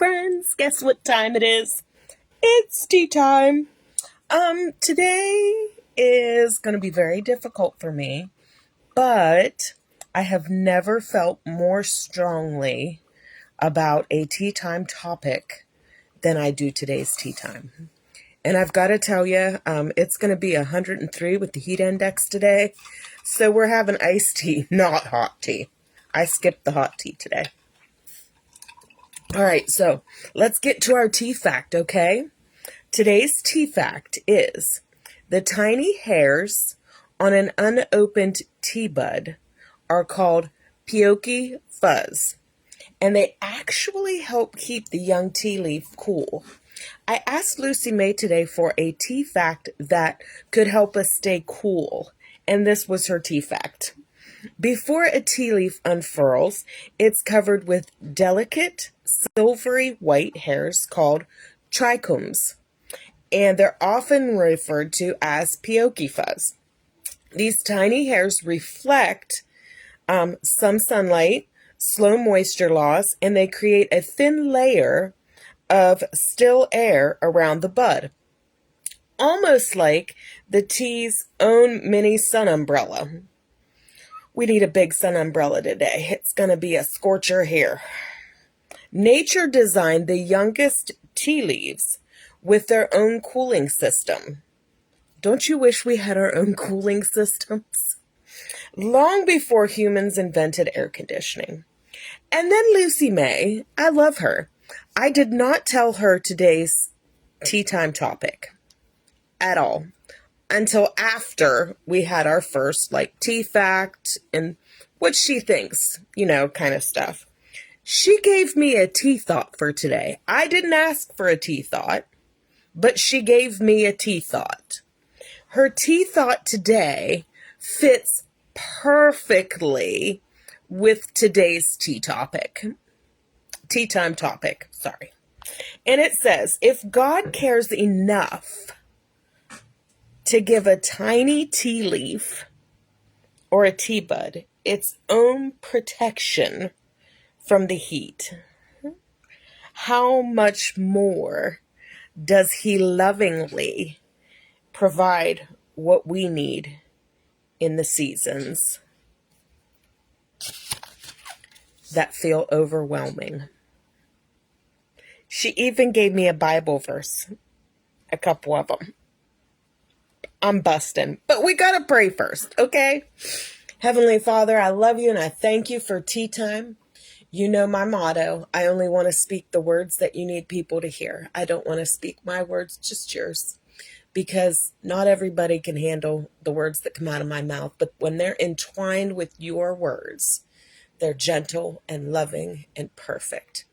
friends, guess what time it is? It's tea time. Today is going to be very difficult for me, but I have never felt more strongly about a tea time topic than I do today's tea time. And I've got to tell you, it's going to be 103 with the heat index today. So we're having iced tea, not hot tea. I skipped the hot tea today. All right, so let's get to our tea fact, okay? Today's tea fact is the tiny hairs on an unopened tea bud are called peyote fuzz, and they actually help keep the young tea leaf cool. I asked Lucy May today for a tea fact that could help us stay cool, and this was her tea fact. Before a tea leaf unfurls, it's covered with delicate, silvery white hairs called trichomes, and they're often referred to as peyote fuzz. These tiny hairs reflect some sunlight, slow moisture loss, and they create a thin layer of still air around the bud, almost like the tea's own mini sun umbrella. We need a big sun umbrella today. It's going to be a scorcher here. Nature designed the youngest tea leaves with their own cooling system. Don't you wish we had our own cooling systems? Long before humans invented air conditioning. And then Lucy May, I love her. I did not tell her today's tea time topic at all until after we had our first tea fact and what she thinks, kind of stuff. She gave me a tea thought for today. I didn't ask for a tea thought, but she gave me a tea thought. Her tea thought today fits perfectly with today's tea time topic, sorry. And it says, if God cares enough to give a tiny tea leaf or a tea bud its own protection from the heat, how much more does he lovingly provide what we need in the seasons that feel overwhelming? She even gave me a Bible verse, a couple of them. I'm busting, but we got to pray first, okay? Heavenly Father, I love you and I thank you for tea time. You know my motto. I only want to speak the words that you need people to hear. I don't want to speak my words, just yours. Because not everybody can handle the words that come out of my mouth. But when they're entwined with your words, they're gentle and loving and perfect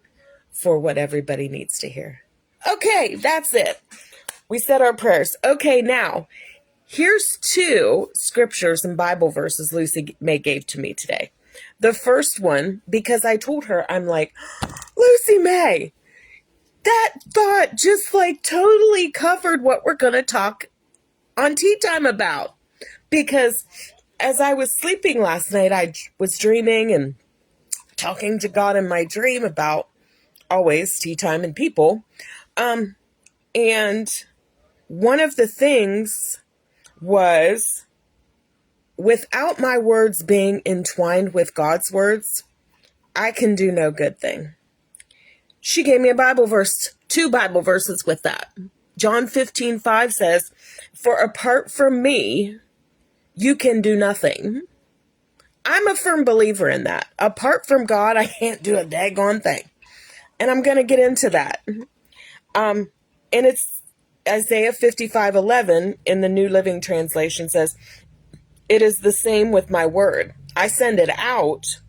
for what everybody needs to hear. Okay, that's it. We said our prayers. Okay, now, here's 2 scriptures and Bible verses Lucy May gave to me today. The first one, because I told her, I'm like, Lucy May, that thought just totally covered what we're going to talk on tea time about. Because as I was sleeping last night, I was dreaming and talking to God in my dream about always tea time and people. And one of the things was, without my words being entwined with God's words, I can do no good thing. She gave me a Bible verse, 2 Bible verses with that. John 15:5 says, for apart from me, you can do nothing. I'm a firm believer in that. Apart from God, I can't do a daggone thing. And I'm going to get into that. And it's Isaiah 55:11 in the New Living Translation says, it is the same with my word. I send it out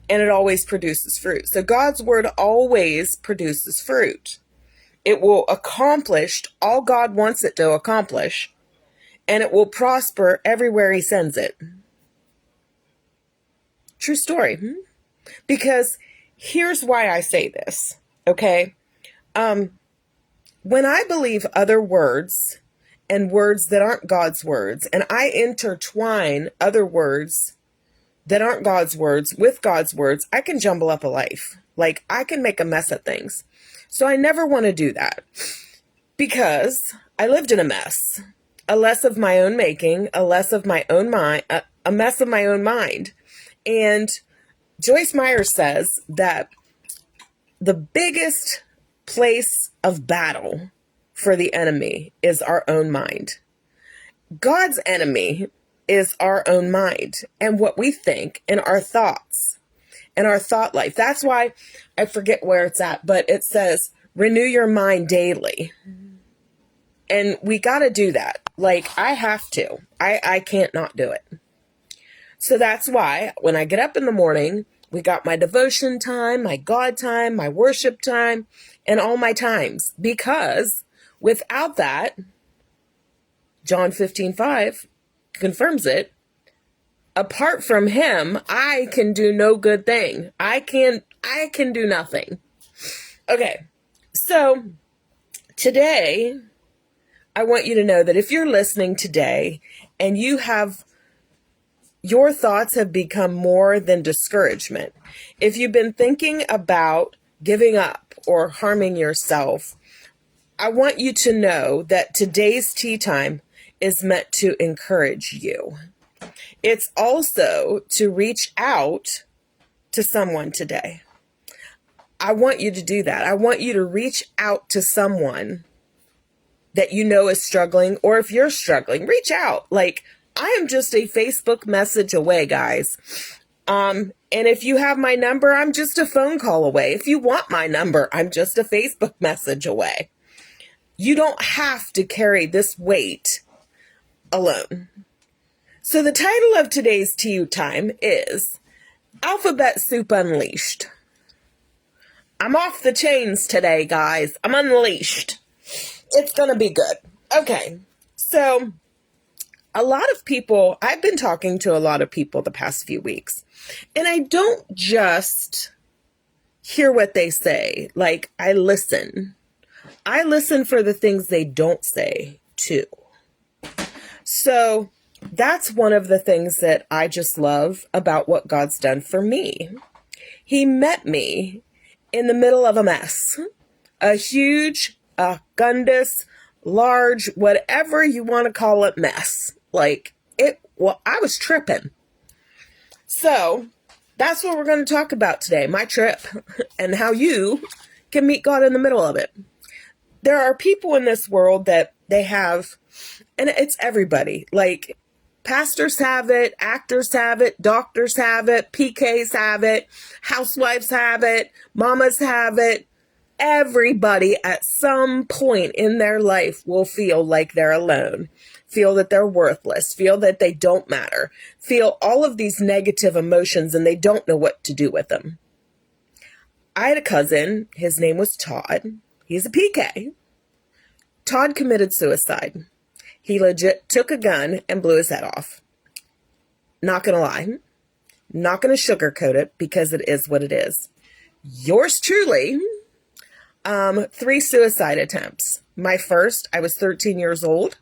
and it always produces fruit. So God's word always produces fruit. It will accomplish all God wants it to accomplish, and it will prosper everywhere he sends it. True story. Because here's why I say this, okay? When I believe other words and words that aren't God's words, and I intertwine other words that aren't God's words with God's words, I can jumble up a life. Like, I can make a mess of things. So I never want to do that because I lived in a mess, a less of my own making, a less of my own mind, a mess of my own mind. And Joyce Meyer says that the biggest place of battle for the enemy is our own mind. God's enemy is our own mind and what we think and our thoughts and our thought life. That's why I forget where it's at, but it says renew your mind daily. And we got to do that. Like, I have to. I can't not do it. So that's why when I get up in the morning, we got my devotion time, my God time, my worship time, and all my times. Because without that, John 15:5 confirms it. Apart from him, I can do no good thing. I can do nothing. Okay. So today, I want you to know that if you're listening today and your thoughts have become more than discouragement, if you've been thinking about giving up or harming yourself, I want you to know that today's tea time is meant to encourage you. It's also to reach out to someone today. I want you to do that. I want you to reach out to someone that you know is struggling, or if you're struggling, reach out. Like, I am just a Facebook message away, guys. And if you have my number, I'm just a phone call away. If you want my number, I'm just a Facebook message away. You don't have to carry this weight alone. So the title of today's tea time is Alphabet Soup Unleashed. I'm off the chains today, guys. I'm unleashed. It's going to be good. Okay. So a lot of people, I've been talking to a lot of people the past few weeks, and I don't just hear what they say. Like, I listen. I listen for the things they don't say too. So that's one of the things that I just love about what God's done for me. He met me in the middle of a mess, a huge, gundus, large, whatever you want to call it, mess. I was tripping. So that's what we're going to talk about today, my trip, and how you can meet God in the middle of it. There are people in this world that they have, and it's everybody, like pastors have it, actors have it, doctors have it, PKs have it, housewives have it, mamas have it. Everybody at some point in their life will feel like they're alone, feel that they're worthless, feel that they don't matter, feel all of these negative emotions, and they don't know what to do with them. I had a cousin. His name was Todd. He's a PK. Todd committed suicide. He legit took a gun and blew his head off. Not going to lie. Not going to sugarcoat it because it is what it is. Yours truly, 3 suicide attempts. My first, I was 13 years old.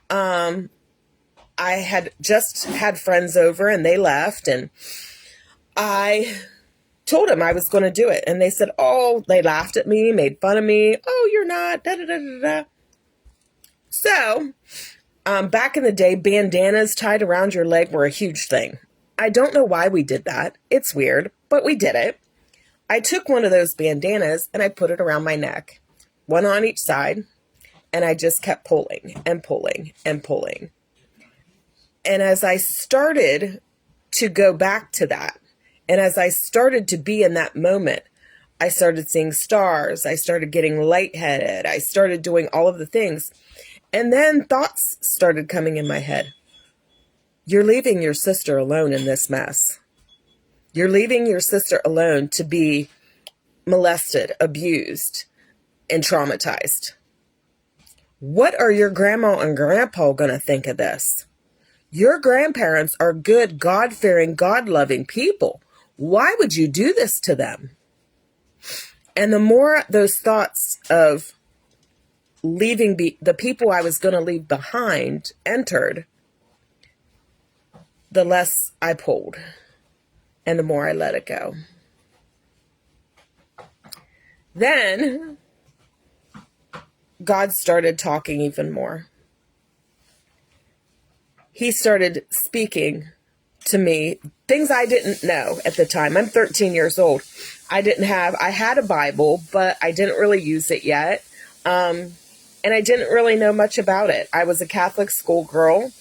I had just had friends over and they left, and I told them I was going to do it. And they said, they laughed at me, made fun of me. Oh, you're not, da da da da da. So, back in the day, bandanas tied around your leg were a huge thing. I don't know why we did that. It's weird, but we did it. I took one of those bandanas and I put it around my neck, one on each side, and I just kept pulling and pulling and pulling. And as I started to go back to that, and as I started to be in that moment, I started seeing stars. I started getting lightheaded. I started doing all of the things. And then thoughts started coming in my head. You're leaving your sister alone in this mess. You're leaving your sister alone to be molested, abused, and traumatized. What are your grandma and grandpa going to think of this? Your grandparents are good, God-fearing, God-loving people. Why would you do this to them? And the more those thoughts of leaving the people I was going to leave behind entered, the less I pulled and the more I let it go. Then God started talking even more. He started speaking to me things I didn't know at the time. I'm 13 years old. I had a Bible, but I didn't really use it yet. And I didn't really know much about it. I was a Catholic schoolgirl,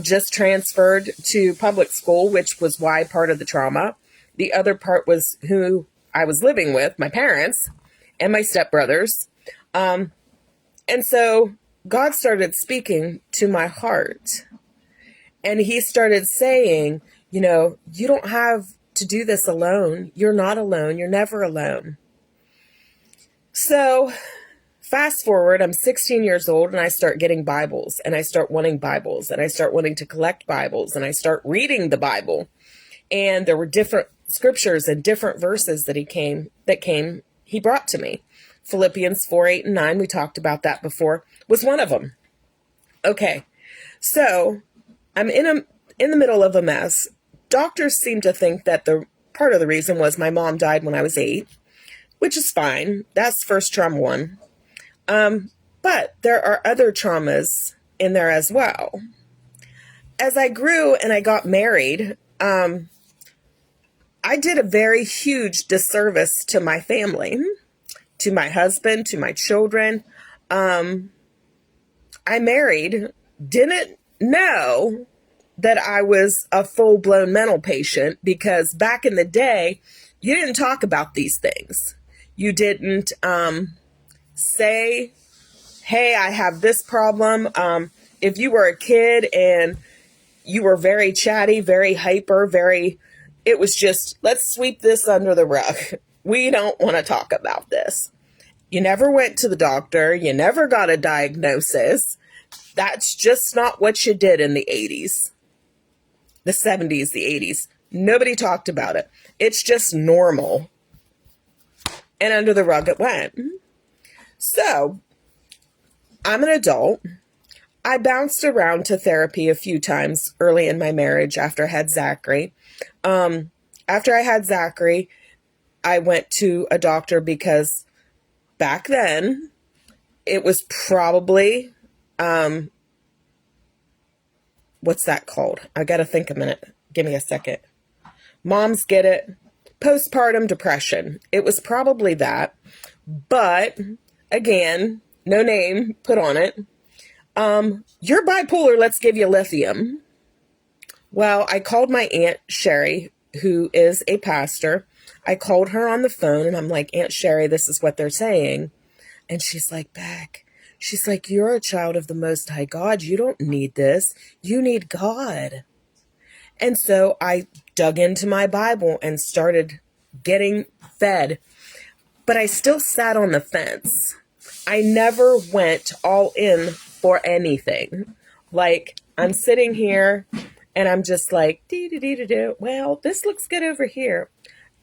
just transferred to public school, which was why part of the trauma. The other part was who I was living with, my parents and my stepbrothers. And so God started speaking to my heart. And he started saying, you don't have to do this alone. You're not alone. You're never alone. So fast forward, I'm 16 years old and I start getting Bibles and I start wanting Bibles and I start wanting to collect Bibles and I start reading the Bible. And there were different scriptures and different verses that he brought to me. Philippians 4, 8, and 9, we talked about that before, was one of them. Okay, so I'm in the middle of a mess. Doctors seem to think that the part of the reason was my mom died when I was 8, which is fine. That's first trauma 1. But there are other traumas in there as well. As I grew and I got married, I did a very huge disservice to my family, to my husband, to my children. I married, didn't know that I was a full-blown mental patient, because back in the day, you didn't talk about these things. You didn't say, hey, I have this problem. If you were a kid and you were very chatty, very hyper, it was just, let's sweep this under the rug. We don't want to talk about this. You never went to the doctor. You never got a diagnosis. That's just not what you did in the 80s, the 70s, the 80s. Nobody talked about it. It's just normal. And under the rug it went. So I'm an adult. I bounced around to therapy a few times early in my marriage after I had Zachary. After I had Zachary, I went to a doctor because back then it was probably, what's that called? I got to think a minute. Give me a second. Moms get it. Postpartum depression. It was probably that. But again, no name put on it. You're bipolar, let's give you lithium. Well, I called my Aunt Sherry, who is a pastor. I called her on the phone and I'm like, Aunt Sherry, this is what they're saying. And she's like, Beck, she's like, you're a child of the Most High God. You don't need this. You need God. And so I dug into my Bible and started getting fed. But I still sat on the fence. I never went all in for anything. Like, I'm sitting here and I'm just like, well, this looks good over here.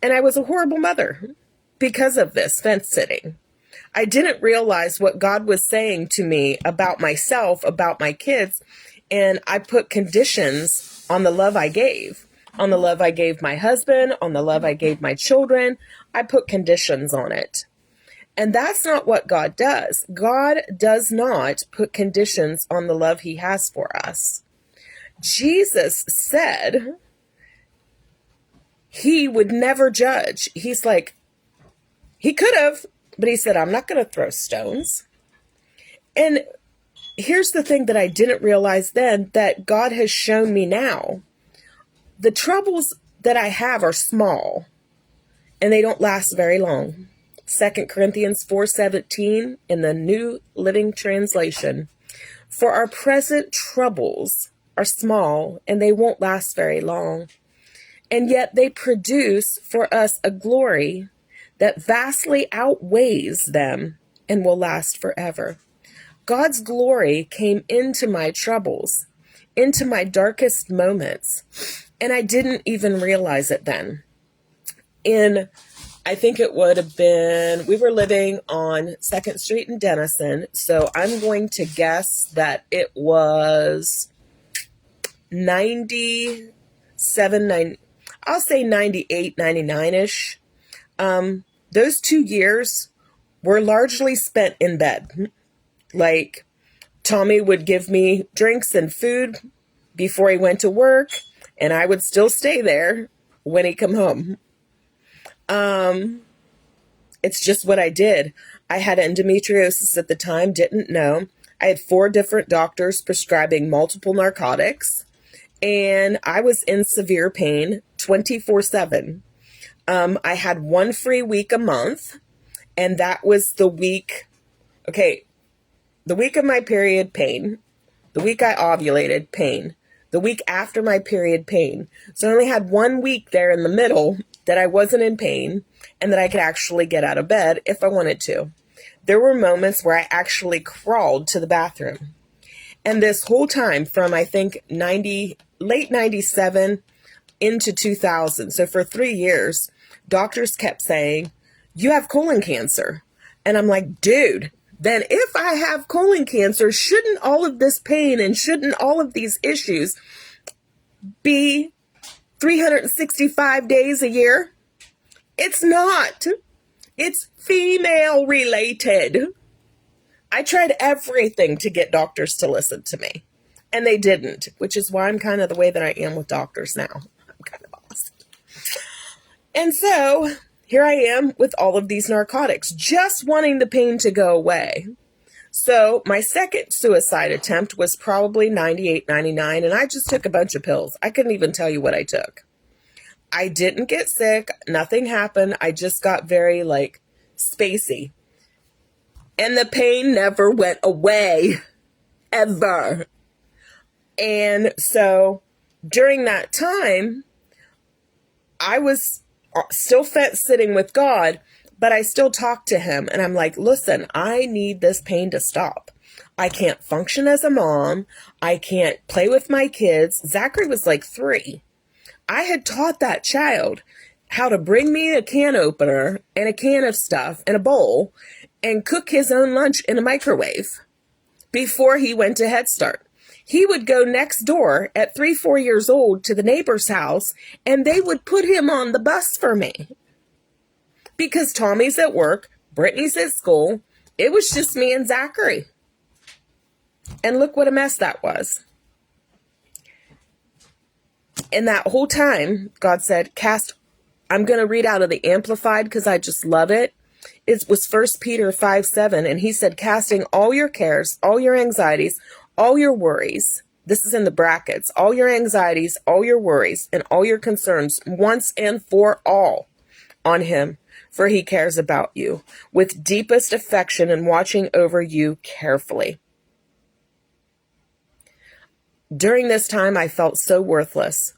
And I was a horrible mother because of this fence sitting. I didn't realize what God was saying to me about myself, about my kids. And I put conditions on the love I gave, on the love I gave my husband, on the love I gave my children. I put conditions on it. And that's not what God does. God does not put conditions on the love he has for us. Jesus said he would never judge. He's like, he could have, but he said, I'm not going to throw stones. And here's the thing that I didn't realize then, that God has shown me now. The troubles that I have are small and they don't last very long. 2 Corinthians 4:17 in the New Living Translation. For our present troubles are small and they won't last very long. And yet they produce for us a glory that vastly outweighs them and will last forever. God's glory came into my troubles, into my darkest moments, and I didn't even realize it then. I think it would have been, we were living on 2nd Street in Denison, so I'm going to guess that it was I'll say 98, 99-ish. Those 2 years were largely spent in bed. Like, Tommy would give me drinks and food before he went to work, and I would still stay there when he come home. It's just what I did. I had endometriosis at the time, didn't know. I had 4 different doctors prescribing multiple narcotics, and I was in severe pain 24/7. I had 1 free week a month, and that was the week, the week of my period, pain. The week I ovulated, pain. The week after my period, pain. So I only had 1 week there in the middle that I wasn't in pain and that I could actually get out of bed if I wanted to. There were moments where I actually crawled to the bathroom. And this whole time from, I think, late 97 into 2000, so for 3 years, doctors kept saying, you have colon cancer. And I'm like, dude, then if I have colon cancer, shouldn't all of this pain and shouldn't all of these issues be 365 days a year? It's not. It's female related. I tried everything to get doctors to listen to me, and they didn't, which is why I'm kind of the way that I am with doctors now. I'm kind of lost. And so here I am with all of these narcotics, just wanting the pain to go away. So my second suicide attempt was probably 98, 99, and I just took a bunch of pills. I couldn't even tell you what I took. I didn't get sick. Nothing happened. I just got very, spacey. And the pain never went away. Ever. And so during that time, I was still sitting with God, but I still talked to him. And I'm like, listen, I need this pain to stop. I can't function as a mom. I can't play with my kids. Zachary was like 3. I had taught that child how to bring me a can opener and a can of stuff and a bowl and cook his own lunch in a microwave before he went to Head Start. He would go next door at 3, 4 years old to the neighbor's house, and they would put him on the bus for me. Because Tommy's at work, Brittany's at school, it was just me and Zachary. And look what a mess that was. And that whole time, God said, I'm going to read out of the Amplified because I just love it. It was 1 Peter 5:7, and he said, casting all your cares, all your anxieties, all your worries, this is in the brackets, all your anxieties, all your worries, and all your concerns once and for all on him, for he cares about you with deepest affection and watching over you carefully. During this time, I felt so worthless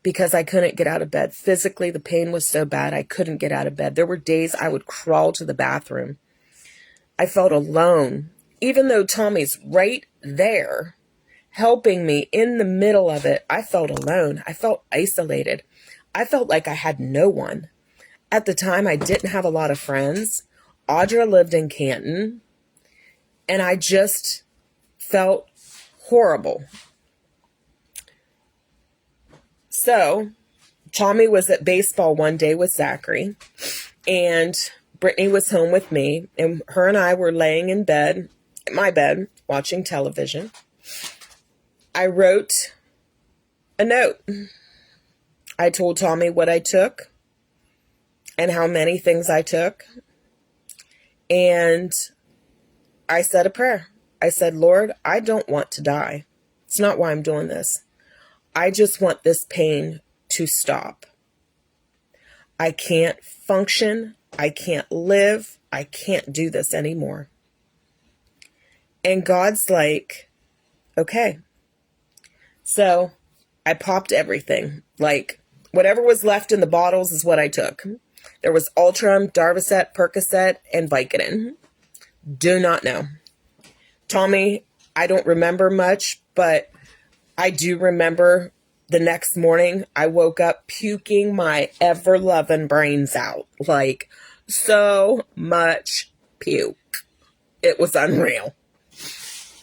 because I couldn't get out of bed. Physically, the pain was so bad, I couldn't get out of bed. There were days I would crawl to the bathroom. I felt alone, even though Tommy's right there helping me in the middle of it. I felt alone. I felt isolated. I felt like I had no one. At the time, I didn't have a lot of friends. Audra lived in Canton, and I just felt horrible. So Tommy was at baseball one day with Zachary, and Brittany was home with me, and her and I were laying in bed, in my bed, watching television. I wrote a note. I told Tommy what I took and how many things I took, and I said a prayer. I said, Lord, I don't want to die. It's not why I'm doing this. I just want this pain to stop. I can't function. I can't live. I can't do this anymore. And God's like, okay. So I popped everything. Whatever was left in the bottles is what I took. There was Ultram, Darvocet, Percocet, and Vicodin. Do not know. Tommy, I don't remember much, but I do remember the next morning I woke up puking my ever-loving brains out. So much puke. It was unreal.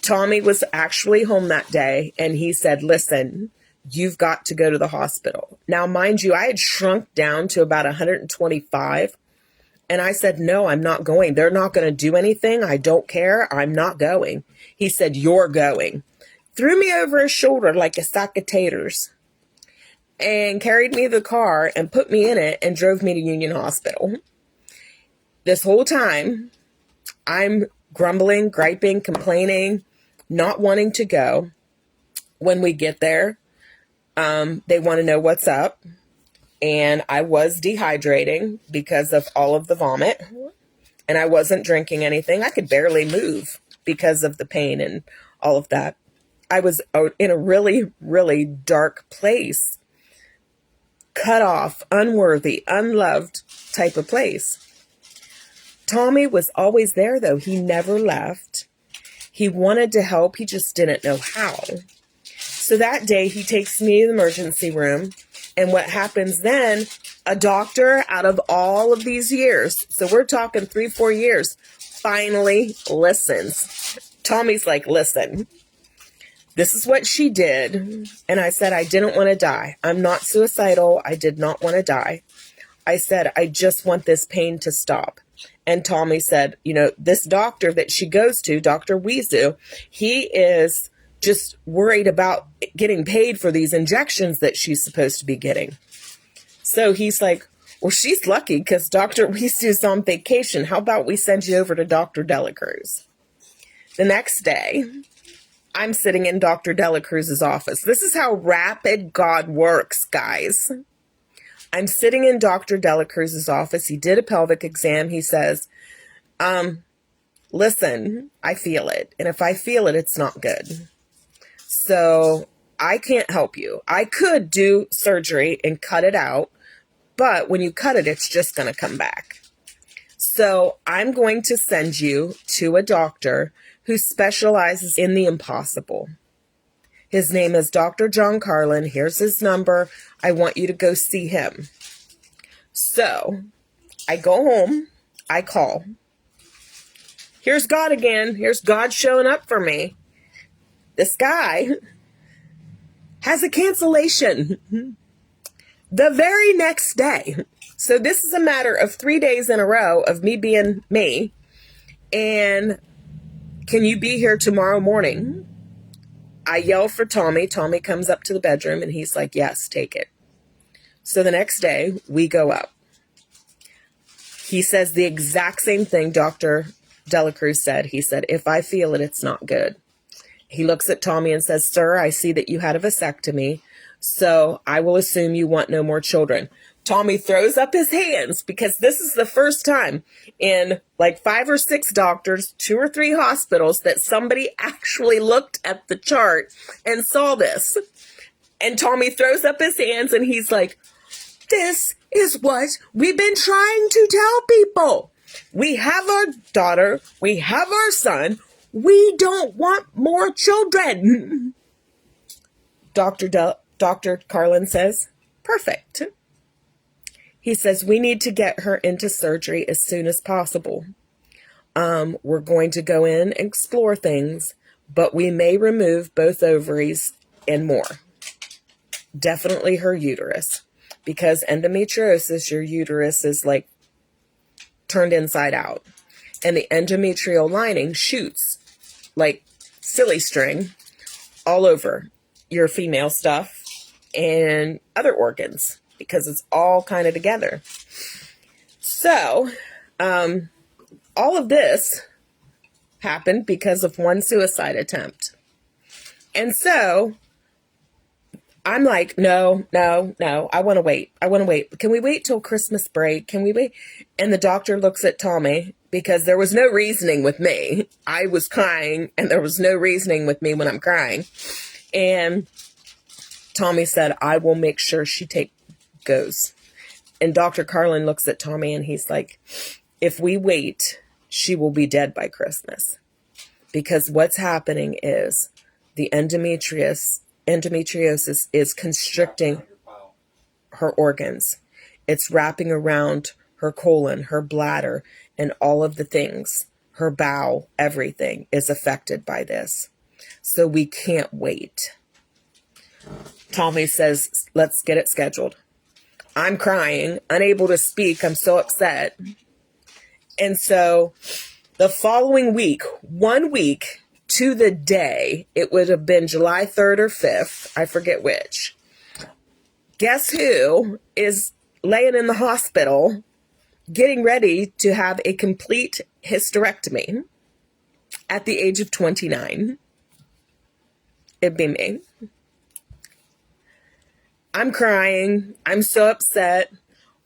Tommy was actually home that day, and he said, listen, you've got to go to the hospital. Now, mind you, I had shrunk down to about 125 And I said, no, I'm not going. They're not going to do anything. I don't care. I'm not going. He said, you're going. Threw me over his shoulder like a sack of taters and carried me to the car and put me in it and drove me to Union Hospital. This whole time, I'm grumbling, griping, complaining, not wanting to go. When we get there, they want to know what's up. And I was dehydrating because of all of the vomit. And I wasn't drinking anything. I could barely move because of the pain and all of that. I was in a really, really dark place. Cut off, unworthy, unloved type of place. Tommy was always there, though. He never left. He wanted to help. He just didn't know how. So that day, he takes me to the emergency room. And what happens then, a doctor out of all of these years, so we're talking 3-4 years, finally listens. Tommy's like, listen, this is what she did. And I said, I didn't want to die. I'm not suicidal. I did not want to die. I said, I just want this pain to stop. And Tommy said, this doctor that she goes to, Dr. Wizu, he is just worried about getting paid for these injections that she's supposed to be getting. So he's like, well, she's lucky because Dr. Wizu's on vacation. How about we send you over to Dr. Delacruz? The next day, I'm sitting in Dr. Delacruz's office. This is how rapid God works, guys. I'm sitting in Dr. Delacruz's office. He did a pelvic exam. He says, listen, I feel it. And if I feel it, it's not good. So I can't help you. I could do surgery and cut it out, but when you cut it, it's just going to come back. So I'm going to send you to a doctor who specializes in the impossible. His name is Dr. John Carlin. Here's his number. I want you to go see him. So I go home. I call. Here's God again. Here's God showing up for me. This guy has a cancellation the very next day. So this is a matter of 3 days in a row of me being me. And can you be here tomorrow morning? I yell for Tommy. Tommy comes up to the bedroom and he's like, yes, take it. So the next day we go up. He says the exact same thing Dr. Delacruz said. He said, if I feel it, it's not good. He looks at Tommy and says, sir, I see that you had a vasectomy, so I will assume you want no more children. Tommy throws up his hands because this is the first time in like 5 or 6 doctors, 2 or 3 hospitals that somebody actually looked at the chart and saw this. And Tommy throws up his hands and he's like, this is what we've been trying to tell people. We have our daughter. We have our son. We don't want more children. Dr. Carlin says, perfect. He says, we need to get her into surgery as soon as possible. We're going to go in and explore things, but we may remove both ovaries and more. Definitely her uterus. Because endometriosis, your uterus is like turned inside out. And the endometrial lining shoots like silly string all over your female stuff and other organs because it's all kind of together. So, all of this happened because of one suicide attempt. And so I'm like, no, I want to wait. Can we wait till Christmas break? Can we wait? And the doctor looks at Tommy because there was no reasoning with me. I was crying and there was no reasoning with me when I'm crying. And Tommy said, I will make sure she goes. And Dr. Carlin looks at Tommy and he's like, if we wait, she will be dead by Christmas. Because what's happening is the endometriosis is constricting her organs. It's wrapping around her colon, her bladder, and all of the things. Her bowel, everything is affected by this. So we can't wait. Tommy says, let's get it scheduled. I'm crying, unable to speak. I'm so upset. And so the following week, 1 week to the day, it would have been July 3rd or 5th. I forget which. Guess who is laying in the hospital getting ready to have a complete hysterectomy at the age of 29? It'd be me. I'm crying. I'm so upset.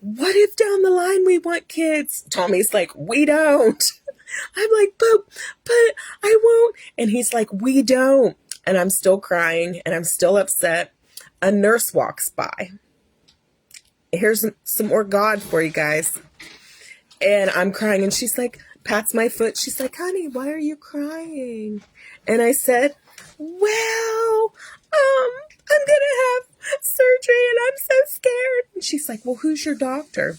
What if down the line we want kids? Tommy's like, we don't. I'm like, but I won't. And he's like, we don't. And I'm still crying and I'm still upset. A nurse walks by. Here's some more God for you guys. And I'm crying and she's like, pats my foot. She's like, honey, why are you crying? And I said, well, I'm going to have surgery and I'm so scared. And she's like, well, who's your doctor?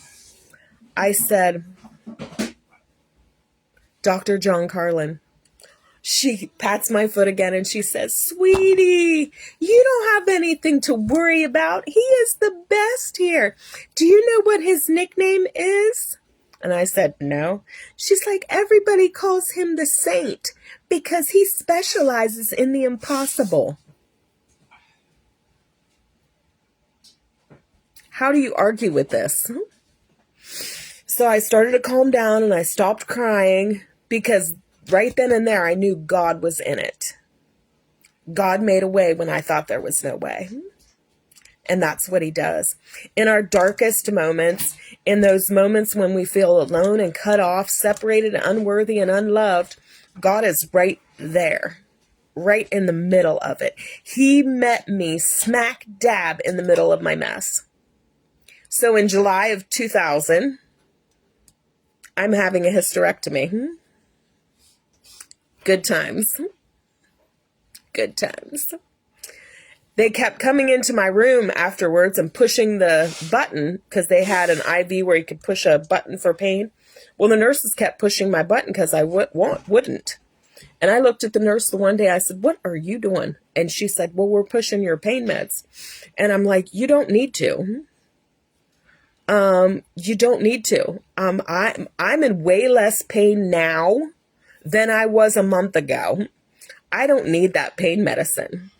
I said, Dr. John Carlin. She pats my foot again and she says, sweetie, you don't have anything to worry about. He is the best here. Do you know what his nickname is? And I said, no. She's like, everybody calls him the saint because he specializes in the impossible. How do you argue with this? So I started to calm down and I stopped crying because right then and there I knew God was in it. God made a way when I thought there was no way. And that's what he does. In our darkest moments, in those moments when we feel alone and cut off, separated, unworthy, and unloved, God is right there, right in the middle of it. He met me smack dab in the middle of my mess. So in July of 2000, I'm having a hysterectomy. Good times. Good times. They kept coming into my room afterwards and pushing the button because they had an IV where you could push a button for pain. Well, the nurses kept pushing my button because I wouldn't. And I looked at the nurse the one day. I said, what are you doing? And she said, well, we're pushing your pain meds. And I'm like, you don't need to. You don't need to. I'm in way less pain now than I was a month ago. I don't need that pain medicine.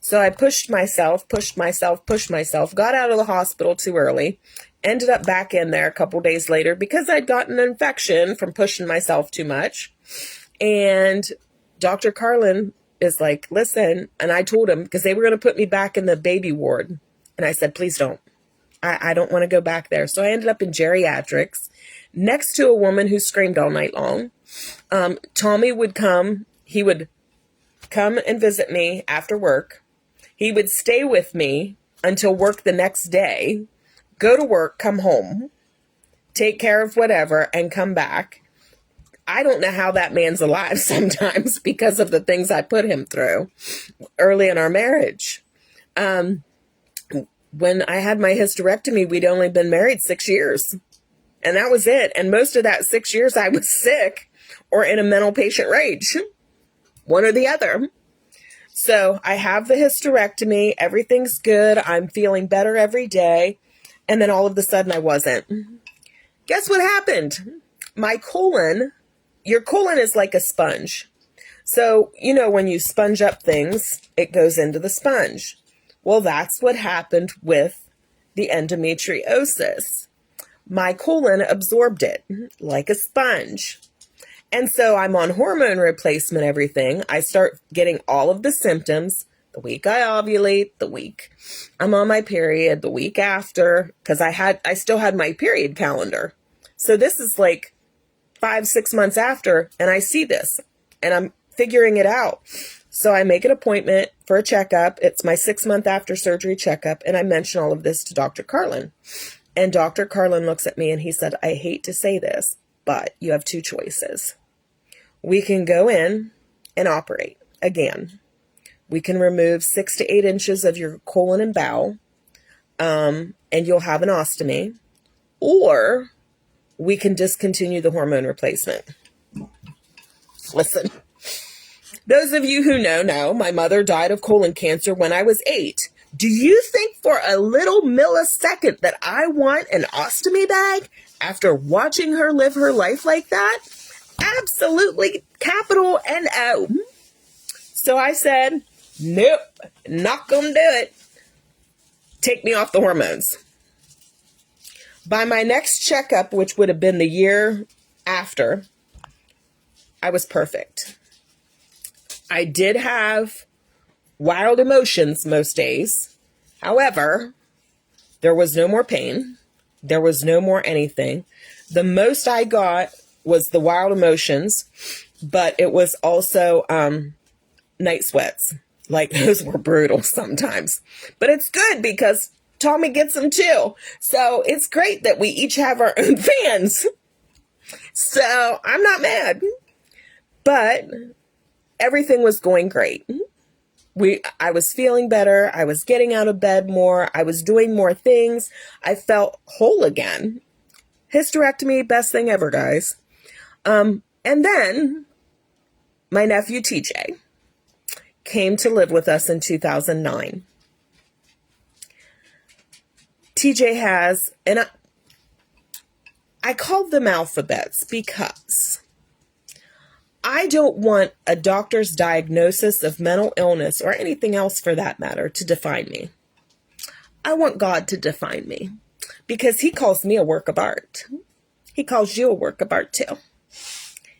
So I pushed myself, got out of the hospital too early, ended up back in there a couple days later because I'd gotten an infection from pushing myself too much. And Dr. Carlin is like, listen, and I told him because they were going to put me back in the baby ward. And I said, please don't. I don't want to go back there. So I ended up in geriatrics next to a woman who screamed all night long. Tommy would come. He would come and visit me after work. He would stay with me until work the next day, go to work, come home, take care of whatever, and come back. I don't know how that man's alive sometimes because of the things I put him through early in our marriage. When I had my hysterectomy, we'd only been married 6 years. And that was it. And most of that 6 years I was sick or in a mental patient rage. One or the other. So I have the hysterectomy. Everything's good. I'm feeling better every day. And then all of a sudden I wasn't. Guess what happened? My colon, your colon is like a sponge. So, you know, when you sponge up things, it goes into the sponge. Well, that's what happened with the endometriosis. My colon absorbed it like a sponge. And so I'm on hormone replacement, everything. I start getting all of the symptoms the week I ovulate, the week I'm on my period, the week after, because I still had my period calendar. So this is like 5-6 months after, and I see this, and I'm figuring it out. So I make an appointment for a checkup. It's my 6-month after surgery checkup, and I mention all of this to Dr. Carlin. And Dr. Carlin looks at me and he said, I hate to say this, but you have two choices. We can go in and operate again. We can remove 6 to 8 inches of your colon and bowel, and you'll have an ostomy, or we can discontinue the hormone replacement. Listen, those of you who know, my mother died of colon cancer when I was 8. Do you think for a little millisecond that I want an ostomy bag after watching her live her life like that? Absolutely, capital N-O. So I said, nope, not gonna do it. Take me off the hormones. By my next checkup, which would have been the year after, I was perfect. I did have wild emotions most days. However, there was no more pain. There was no more anything. The most I got was the wild emotions, but it was also night sweats. Like, those were brutal sometimes. But it's good because Tommy gets them too. So it's great that we each have our own fans. So I'm not mad. But everything was going great. I was feeling better. I was getting out of bed more. I was doing more things. I felt whole again. Hysterectomy, best thing ever, guys. And then my nephew TJ came to live with us in 2009. TJ has, and I called them alphabets because I don't want a doctor's diagnosis of mental illness or anything else for that matter to define me. I want God to define me because he calls me a work of art. He calls you a work of art too.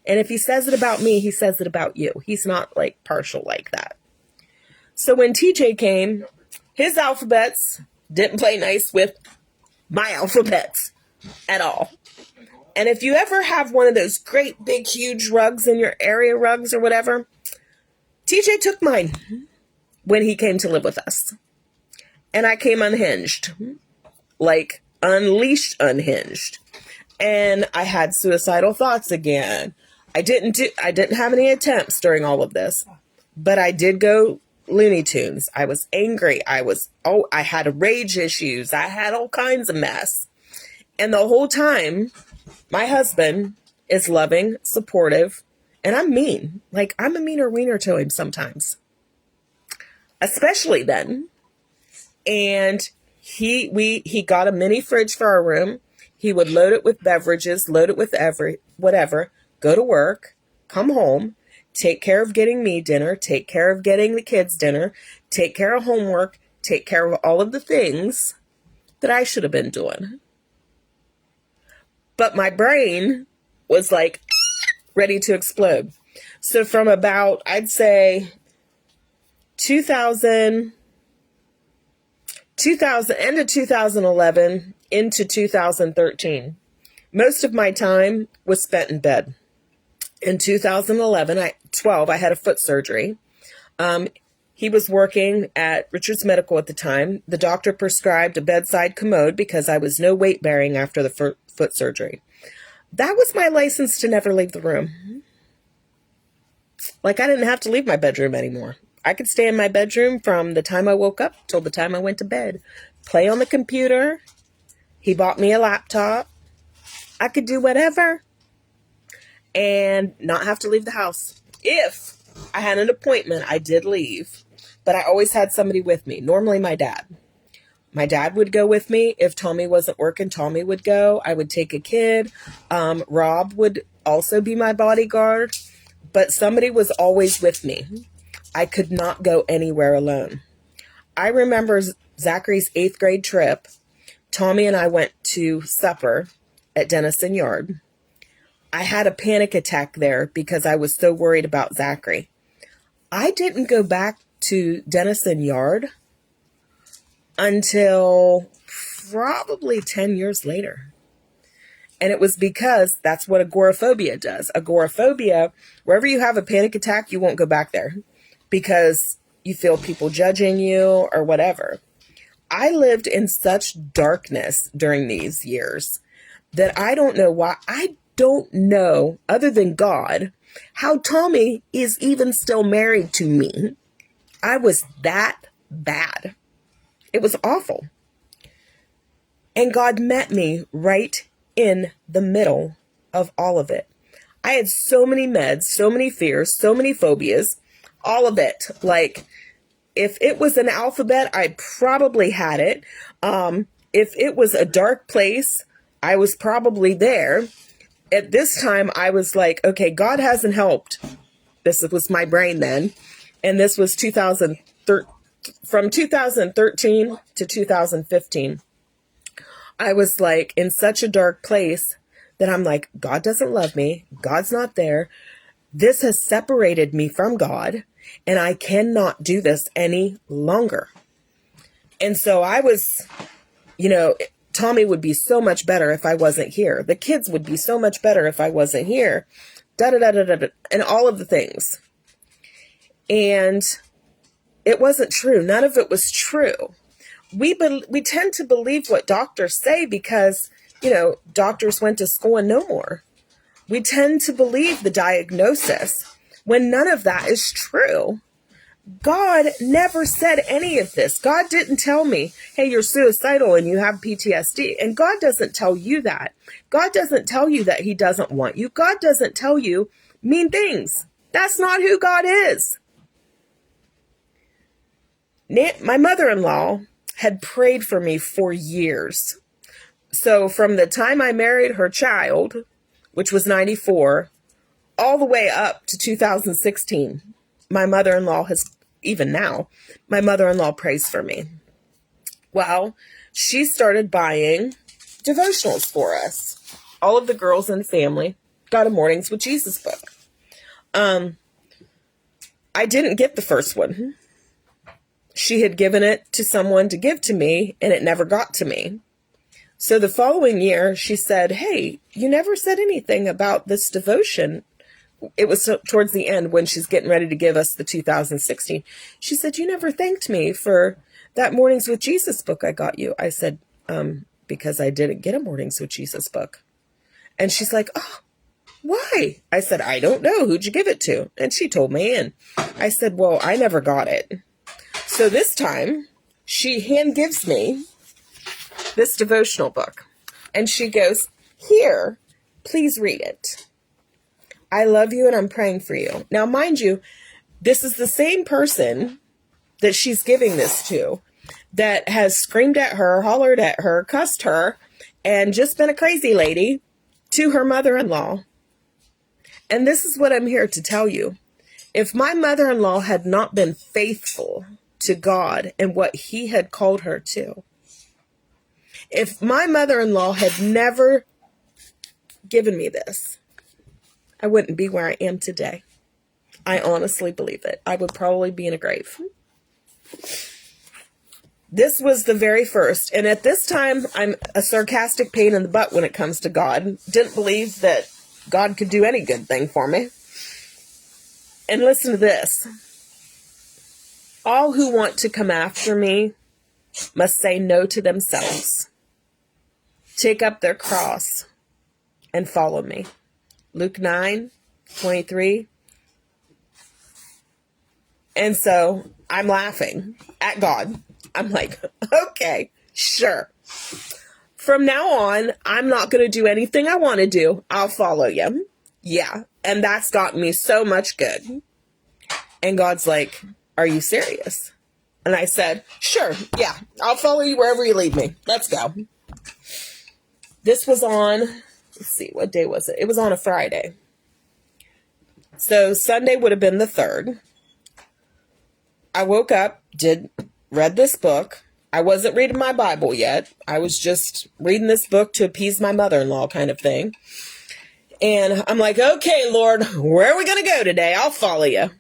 And if he says it about me, he says it about you. He's not like partial like that. So when TJ came, his alphabets didn't play nice with my alphabets at all. And if you ever have one of those great big huge rugs in your area, rugs or whatever, TJ took mine when he came to live with us. And I came unhinged, like unleashed unhinged. And I had suicidal thoughts again. I didn't have any attempts during all of this, but I did go Looney Tunes. I was angry. I had rage issues. I had all kinds of mess. And the whole time, my husband is loving, supportive, and I'm mean. Like, I'm a meaner wiener to him sometimes. Especially then. And he got a mini fridge for our room. He would load it with beverages, load it with whatever, go to work, come home, take care of getting me dinner, take care of getting the kids dinner, take care of homework, take care of all of the things that I should have been doing. But my brain was like ready to explode. So from about, I'd say 2000, end of 2011 into 2013, most of my time was spent in bed. In 12, I had a foot surgery. He was working at Richard's Medical at the time. The doctor prescribed a bedside commode because I was no weight bearing after the foot surgery. That was my license to never leave the room. Like, I didn't have to leave my bedroom anymore. I could stay in my bedroom from the time I woke up till the time I went to bed. Play on the computer. He bought me a laptop. I could do whatever and not have to leave the house. If I had an appointment, I did leave, but I always had somebody with me, normally my dad. My dad would go with me. If Tommy wasn't working, Tommy would go. I would take a kid. Rob would also be my bodyguard, but somebody was always with me. I could not go anywhere alone. I remember Zachary's 8th grade trip. Tommy and I went to supper at Denison Yard. I had a panic attack there because I was so worried about Zachary. I didn't go back to Denison Yard until probably 10 years later. And it was because that's what agoraphobia does. Agoraphobia, wherever you have a panic attack, you won't go back there because you feel people judging you or whatever. I lived in such darkness during these years that I don't know why. I don't know, other than God, how Tommy is even still married to me. I was that bad. It was awful. And God met me right in the middle of all of it. I had so many meds, so many fears, so many phobias, all of it. Like, if it was an alphabet, I probably had it. If it was a dark place, I was probably there. At this time, I was like, okay, God hasn't helped. This was my brain then. And this was 2013, from 2013 to 2015. I was like in such a dark place that I'm like, God doesn't love me. God's not there. This has separated me from God, and I cannot do this any longer. And so I was, Tommy would be so much better if I wasn't here. The kids would be so much better if I wasn't here. Da da da da da, and all of the things. And it wasn't true. None of it was true. We tend to believe what doctors say because, doctors went to school and no more. We tend to believe the diagnosis when none of that is true. God never said any of this. God didn't tell me, hey, you're suicidal and you have PTSD. And God doesn't tell you that. God doesn't tell you that he doesn't want you. God doesn't tell you mean things. That's not who God is. My mother-in-law had prayed for me for years. So from the time I married her child, which was 94, all the way up to 2016, my mother-in-law even now, my mother-in-law prays for me. Well, she started buying devotionals for us. All of the girls in the family got a Mornings with Jesus book. I didn't get the first one. She had given it to someone to give to me, and it never got to me. So the following year, she said, hey, you never said anything about this devotion. It was towards the end when she's getting ready to give us the 2016. She said, you never thanked me for that Mornings with Jesus book I got you. I said, because I didn't get a Mornings with Jesus book. And she's like, oh, why? I said, I don't know. Who'd you give it to? And she told me, and I said, well, I never got it. So this time, she hand gives me this devotional book. And she goes, here, please read it. I love you and I'm praying for you. Now, mind you, this is the same person that she's giving this to that has screamed at her, hollered at her, cussed her, and just been a crazy lady to her mother-in-law. And this is what I'm here to tell you. If my mother-in-law had not been faithful to God and what he had called her to, if my mother-in-law had never given me this, I wouldn't be where I am today. I honestly believe it. I would probably be in a grave. This was the very first. And at this time, I'm a sarcastic pain in the butt when it comes to God. Didn't believe that God could do any good thing for me. And listen to this. All who want to come after me must say no to themselves. Take up their cross and follow me. Luke 9:23. And so I'm laughing at God. I'm like, okay, sure. From now on, I'm not going to do anything I want to do. I'll follow you. Yeah. And that's gotten me so much good. And God's like, are you serious? And I said, sure. Yeah. I'll follow you wherever you lead me. Let's go. This was on, let's see, what day was it? It was on a Friday. So Sunday would have been the 3rd. I woke up, read this book. I wasn't reading my Bible yet. I was just reading this book to appease my mother-in-law kind of thing. And I'm like, okay, Lord, where are we going to go today? I'll follow you.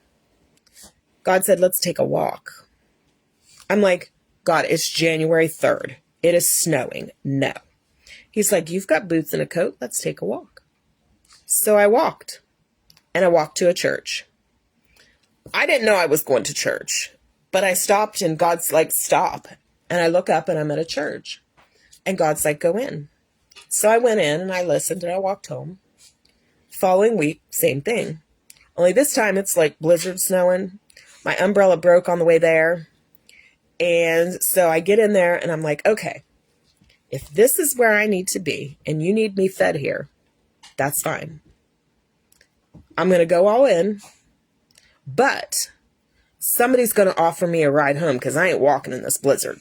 God said, let's take a walk. I'm like, God, it's January 3rd. It is snowing. No. He's like, you've got boots and a coat. Let's take a walk. So I walked. And I walked to a church. I didn't know I was going to church. But I stopped and God's like, stop. And I look up and I'm at a church. And God's like, go in. So I went in and I listened and I walked home. Following week, same thing. Only this time it's like blizzard snowing. My umbrella broke on the way there. And so I get in there and I'm like, okay, if this is where I need to be and you need me fed here, that's fine. I'm going to go all in. But somebody's going to offer me a ride home because I ain't walking in this blizzard.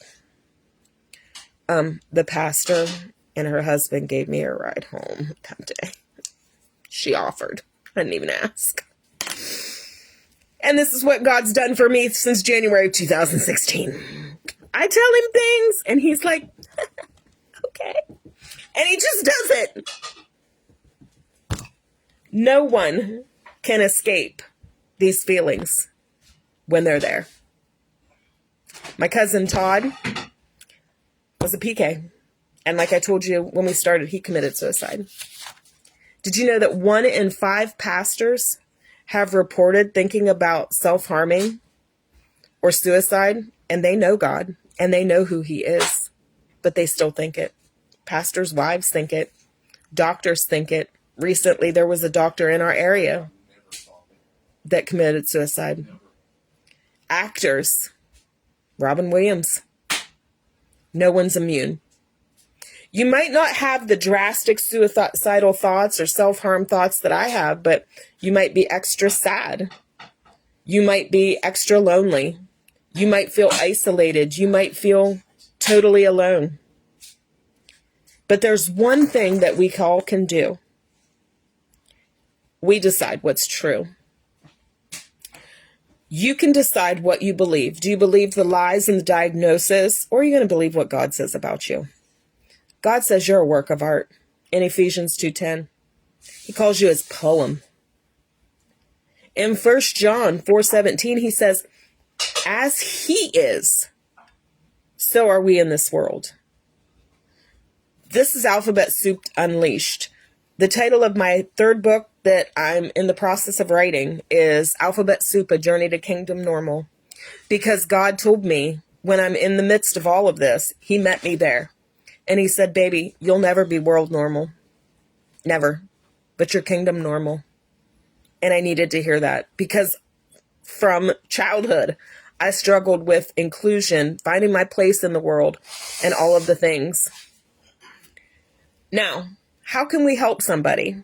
The pastor and her husband gave me a ride home that day. She offered. I didn't even ask. And this is what God's done for me since January of 2016. I tell him things and he's like, okay. And he just does it. No one can escape these feelings when they're there. My cousin Todd was a PK. And like I told you when we started, he committed suicide. Did you know that 1 in 5 pastors have reported thinking about self-harming or suicide? And they know God and they know who he is, but they still think it. Pastors' wives think it. Doctors think it. Recently, there was a doctor in our area that committed suicide. Actors, Robin Williams. No one's immune. You might not have the drastic suicidal thoughts or self-harm thoughts that I have, but you might be extra sad. You might be extra lonely. You might feel isolated. You might feel totally alone. But there's one thing that we all can do. We decide what's true. You can decide what you believe. Do you believe the lies and the diagnosis, or are you going to believe what God says about you? God says you're a work of art in Ephesians 2:10. He calls you his poem. In 1 John 4:17, he says, as he is, so are we in this world. This is Alphabet Soup Unleashed. The title of my 3rd book that I'm in the process of writing is Alphabet Soup, A Journey to Kingdom Normal. Because God told me when I'm in the midst of all of this, he met me there. And he said, baby, you'll never be world normal. Never. But you're kingdom normal. And I needed to hear that because from childhood, I struggled with inclusion, finding my place in the world, and all of the things. Now, how can we help somebody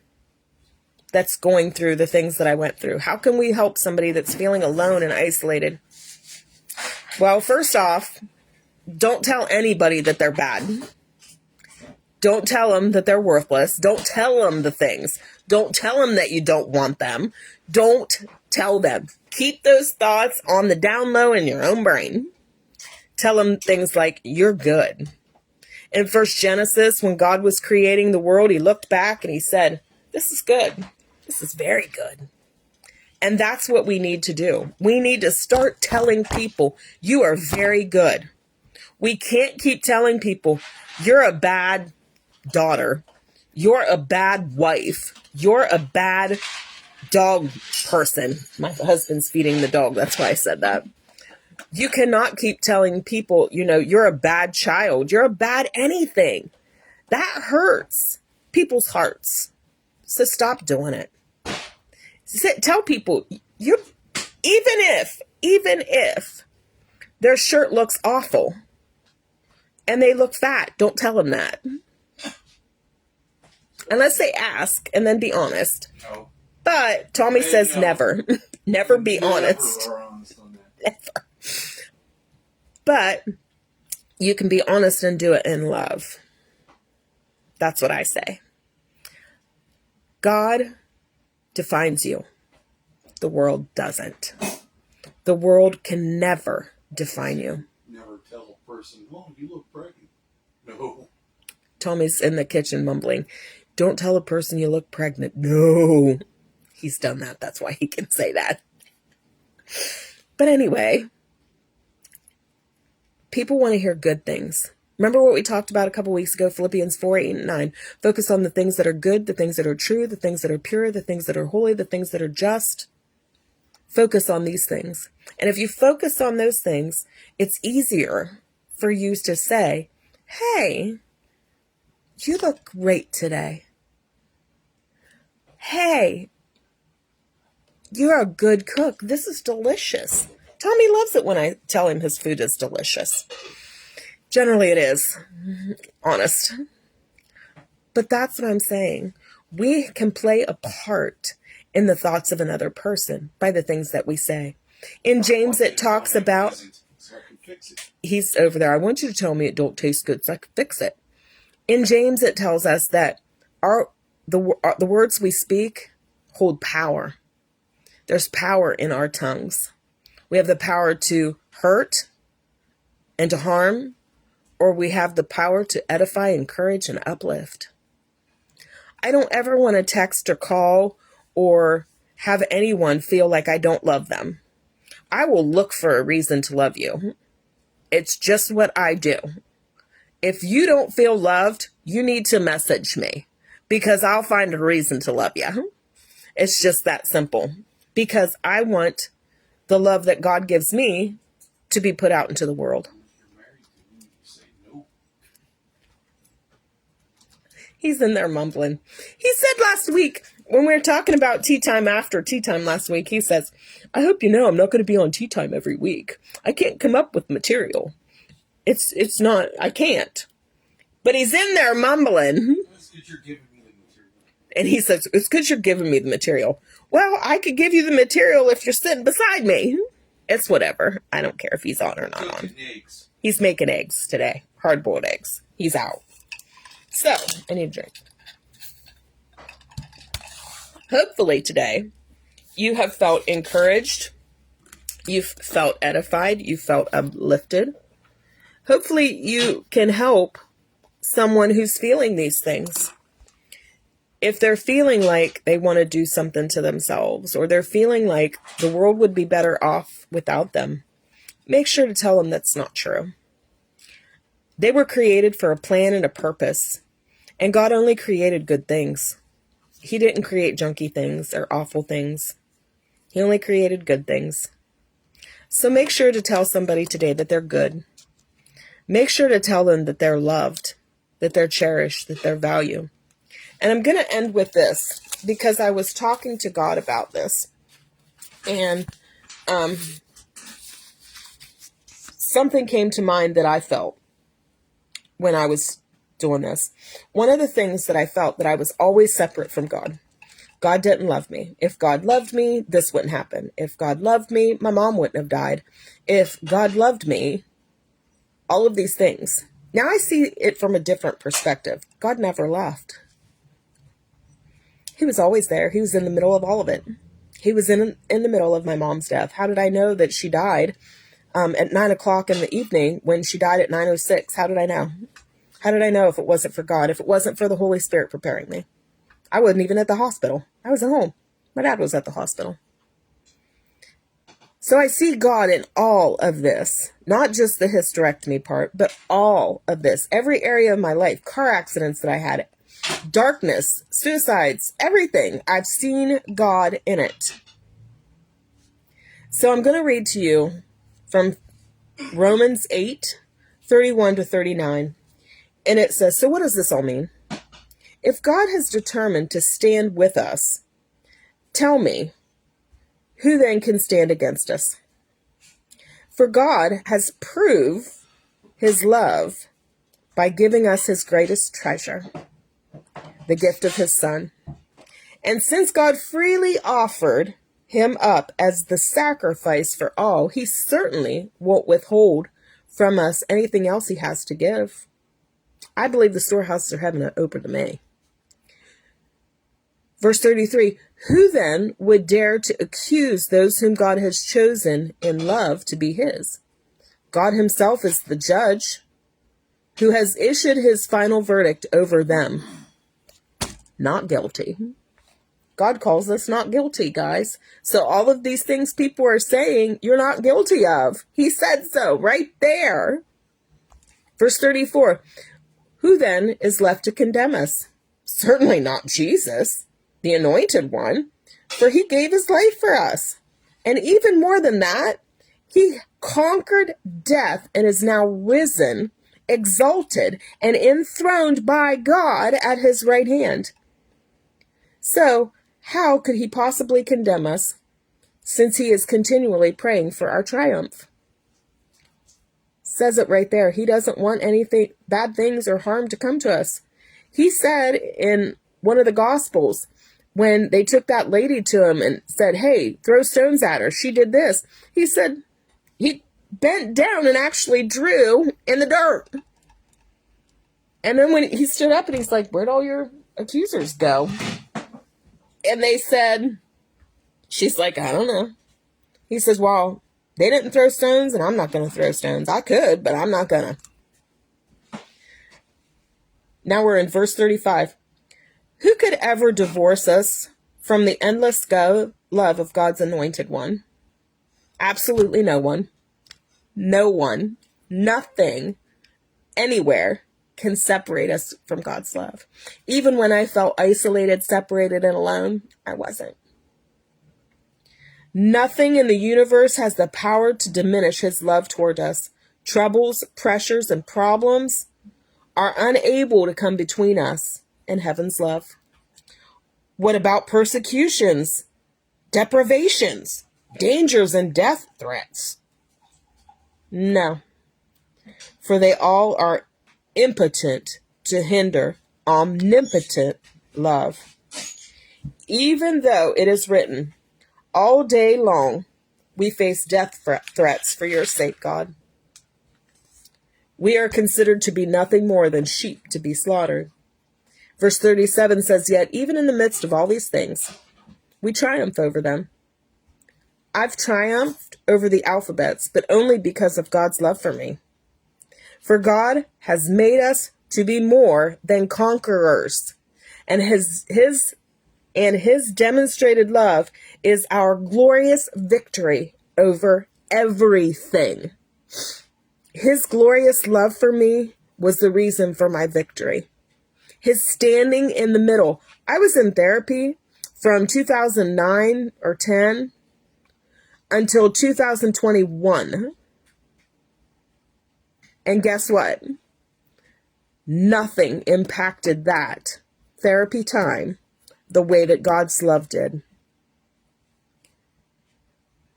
that's going through the things that I went through? How can we help somebody that's feeling alone and isolated? Well, first off, don't tell anybody that they're bad. Don't tell them that they're worthless. Don't tell them the things. Don't tell them that you don't want them. Don't tell them. Keep those thoughts on the down low in your own brain. Tell them things like, you're good. In 1 Genesis, when God was creating the world, he looked back and he said, this is good. This is very good. And that's what we need to do. We need to start telling people, you are very good. We can't keep telling people, you're a bad daughter. You're a bad wife. You're a bad dog person. My husband's feeding the dog. That's why I said that. You cannot keep telling people, you're a bad child. You're a bad anything. That hurts people's hearts. So stop doing it. Tell people, even if their shirt looks awful and they look fat, don't tell them that. Unless they ask and then be honest. No. But Tommy says never. Never be honest. Never. But you can be honest and do it in love. That's what I say. God defines you. The world doesn't. The world can never define you. Never tell a person, oh, you look pregnant. No. Tommy's in the kitchen mumbling, don't tell a person you look pregnant. No. He's done that. That's why he can say that. But anyway, people want to hear good things. Remember what we talked about a couple weeks ago, Philippians 4:8-9. Focus on the things that are good, the things that are true, the things that are pure, the things that are holy, the things that are just. Focus on these things. And if you focus on those things, it's easier for you to say, hey, you look great today. Hey, you're a good cook. This is delicious. Tommy loves it when I tell him his food is delicious. Generally it is. Honest. But that's what I'm saying. We can play a part in the thoughts of another person by the things that we say. In James, it talks about, So I can fix it. he's over there. I want you to tell me it don't taste good so I can fix it. In James, it tells us that the words we speak hold power. There's power in our tongues. We have the power to hurt and to harm, or we have the power to edify, encourage, and uplift. I don't ever want to text or call or have anyone feel like I don't love them. I will look for a reason to love you. It's just what I do. If you don't feel loved, you need to message me because I'll find a reason to love you. It's just that simple because I want the love that God gives me to be put out into the world. You're married to me, you say no. He's in there mumbling. He said last week, when we were talking about tea time after tea time last week, he says, I hope you know I'm not going to be on tea time every week. I can't come up with material. It's not, I can't. But he's in there mumbling. It's good you're giving me the material. And he says, it's good you're giving me the material. Well, I could give you the material if you're sitting beside me. It's whatever. I don't care if he's on or not on. Cooking eggs. He's making eggs today. Hard-boiled eggs. He's out. So, I need a drink. Hopefully today, you have felt encouraged. You've felt edified. You felt uplifted. Hopefully you can help someone who's feeling these things. If they're feeling like they want to do something to themselves, or they're feeling like the world would be better off without them, make sure to tell them that's not true. They were created for a plan and a purpose, and God only created good things. He didn't create junky things or awful things. He only created good things. So make sure to tell somebody today that they're good. Make sure to tell them that they're loved, that they're cherished, that they're valued. And I'm going to end with this because I was talking to God about this. And something came to mind that I felt when I was doing this. One of the things that I felt that I was always separate from God. God didn't love me. If God loved me, this wouldn't happen. If God loved me, my mom wouldn't have died. If God loved me, all of these things. Now I see it from a different perspective. God never left. He was always there. He was in the middle of all of it. He was in the middle of my mom's death. How did I know that she died at 9 o'clock in the evening when she died at 9:06? How did I know? How did I know if it wasn't for God, if it wasn't for the Holy Spirit preparing me? I wasn't even at the hospital. I was at home. My dad was at the hospital. So I see God in all of this, not just the hysterectomy part, but all of this, every area of my life, car accidents that I had, darkness, suicides, everything. I've seen God in it. So I'm going to read to you from Romans 8:31-39. And it says, so what does this all mean? If God has determined to stand with us, tell me, who then can stand against us? For God has proved his love by giving us his greatest treasure, the gift of his Son. And since God freely offered him up as the sacrifice for all, he certainly won't withhold from us anything else he has to give. I believe the storehouses of heaven are open to me. Verse 33, who then would dare to accuse those whom God has chosen in love to be his? God himself is the judge who has issued his final verdict over them. Not guilty. God calls us not guilty, guys. So all of these things people are saying, you're not guilty of. He said so right there. Verse 34, who then is left to condemn us? Certainly not Jesus, the anointed one, for he gave his life for us. And even more than that, he conquered death and is now risen, exalted, and enthroned by God at his right hand. So, how could he possibly condemn us, since he is continually praying for our triumph? Says it right there. He doesn't want anything, bad things or harm to come to us. He said in one of the Gospels when they took that lady to him and said, hey, throw stones at her, she did this. He said, he bent down and actually drew in the dirt. And then when he stood up and he's like, where'd all your accusers go? And they said, she's like, I don't know. He says, well, they didn't throw stones and I'm not going to throw stones. I could, but I'm not going to. Now we're in verse 35. Who could ever divorce us from the endless love of God's anointed one? Absolutely no one. No one, nothing, anywhere can separate us from God's love. Even when I felt isolated, separated, and alone, I wasn't. Nothing in the universe has the power to diminish his love toward us. Troubles, pressures, and problems are unable to come between us and heaven's love. What about persecutions, deprivations, dangers, and death threats? No, for they all are impotent to hinder omnipotent love. Even though it is written, all day long we face death threats for your sake, God. We are considered to be nothing more than sheep to be slaughtered. Verse 37 says, yet even in the midst of all these things, we triumph over them. I've triumphed over the alphabets, but only because of God's love for me. For God has made us to be more than conquerors, and his demonstrated love is our glorious victory over everything. His glorious love for me was the reason for my victory. His standing in the middle. I was in therapy from 2009 or 10 until 2021. And guess what? Nothing impacted that therapy time the way that God's love did.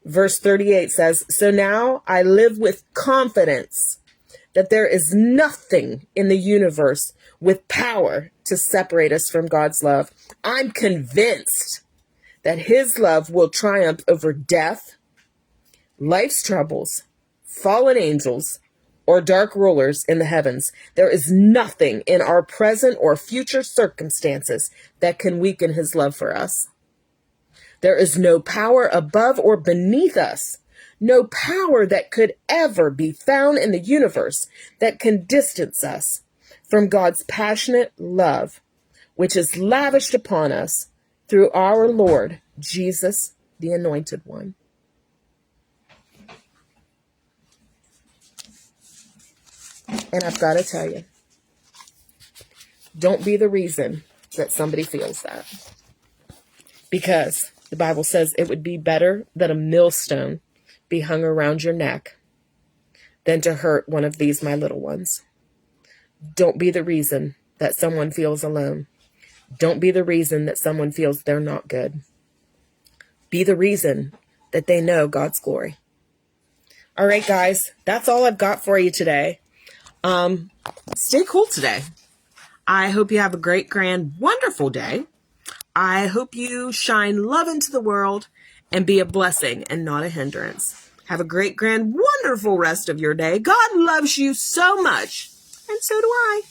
Verse 38 says, so now I live with confidence that there is nothing in the universe with power to separate us from God's love. I'm convinced that his love will triumph over death, life's troubles, fallen angels, or dark rulers in the heavens. There is nothing in our present or future circumstances that can weaken his love for us. There is no power above or beneath us, no power that could ever be found in the universe that can distance us from God's passionate love, which is lavished upon us through our Lord, Jesus, the Anointed One. And I've got to tell you, don't be the reason that somebody feels that. Because the Bible says it would be better that a millstone be hung around your neck than to hurt one of these, my little ones. Don't be the reason that someone feels alone. Don't be the reason that someone feels they're not good. Be the reason that they know God's glory. All right, guys, that's all I've got for you today. Stay cool today. I hope you have a great, grand, wonderful day. I hope you shine love into the world and be a blessing and not a hindrance. Have a great, grand, wonderful rest of your day. God loves you so much, and so do I.